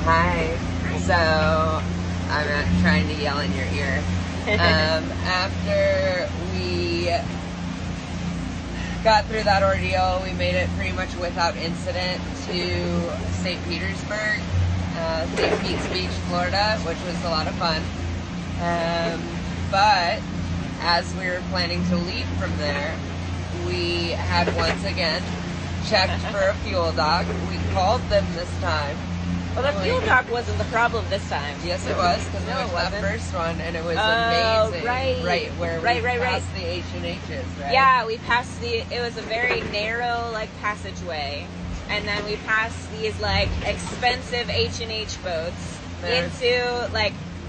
Hi. So, I'm not trying to yell in your ear. After we got through that ordeal, we made it pretty much without incident to St. Petersburg, St. Pete's Beach, Florida, which was a lot of fun. But as we were planning to leave from there, we had once again checked for a fuel dock. We called them this time. Well, the fuel dock wasn't the problem this time. Yes, it was, because it was that first one, and it was amazing. Right. Where we passed the H&H's, right? Yeah, we passed it was a very narrow, passageway. And then we passed these, expensive H&H boats into,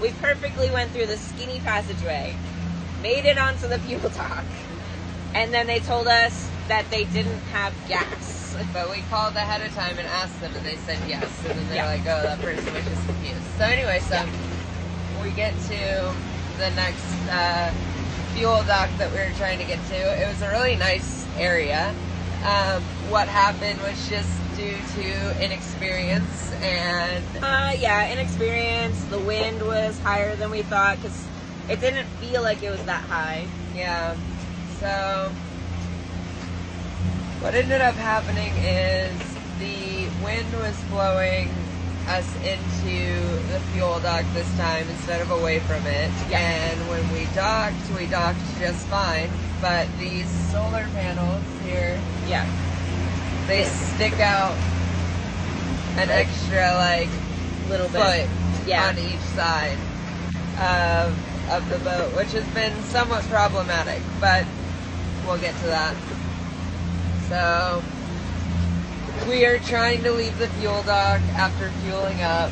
we perfectly went through the skinny passageway, made it onto the fuel dock, and then they told us that they didn't have gas. But we called ahead of time and asked them, and they said yes. And then they're like, oh, that person was just confused. So anyway, we get to the next fuel dock that we were trying to get to. It was a really nice area. What happened was just due to inexperience and... inexperience. The wind was higher than we thought, because it didn't feel like it was that high. Yeah. So... what ended up happening is the wind was blowing us into the fuel dock this time instead of away from it. Yeah. And when we docked just fine. But these solar panels here, they stick out an extra little foot on each side of the boat, which has been somewhat problematic, but we'll get to that. So, we are trying to leave the fuel dock after fueling up,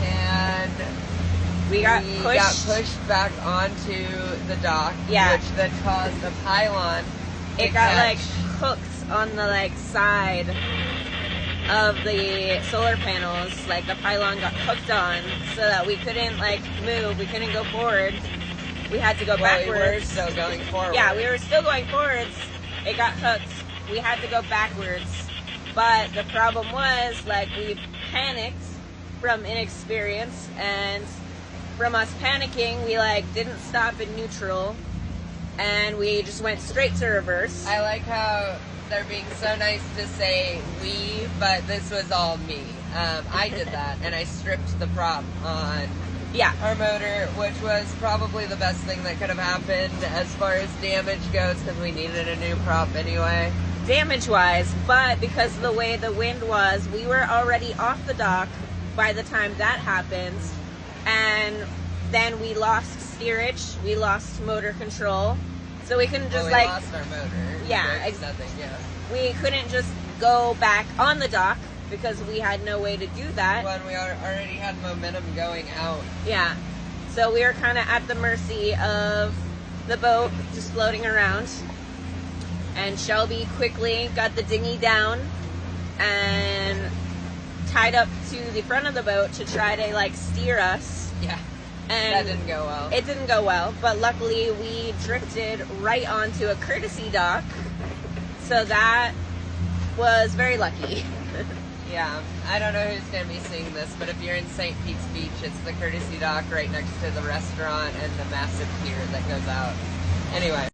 and we got pushed back onto the dock, which then caused a pylon. It got hooked on the side of the solar panels. The pylon got hooked on so that we couldn't move. We couldn't go forward. We had to go backwards. We were still going forward. Yeah, we were still going forwards. It got hooked. We had to go backwards. But the problem was, we panicked from inexperience, and from us panicking, we, didn't stop in neutral, and we just went straight to reverse. I like how they're being so nice to say we, but this was all me. I did that, and I stripped the prop on our motor, which was probably the best thing that could have happened as far as damage goes, because we needed a new prop anyway. Damage-wise, but because of the way the wind was, we were already off the dock by the time that happened, and then we lost steerage, we lost motor control, so we couldn't just we lost our motor. We couldn't just go back on the dock because we had no way to do that. When we already had momentum going out. Yeah, so we were kind of at the mercy of the boat just floating around. And Shelby quickly got the dinghy down and tied up to the front of the boat to try to steer us. Yeah. And that didn't go well. It didn't go well, but luckily we drifted right onto a courtesy dock. So that was very lucky. Yeah. I don't know who's going to be seeing this, but if you're in St. Pete's Beach, it's the courtesy dock right next to the restaurant and the massive pier that goes out. Anyway.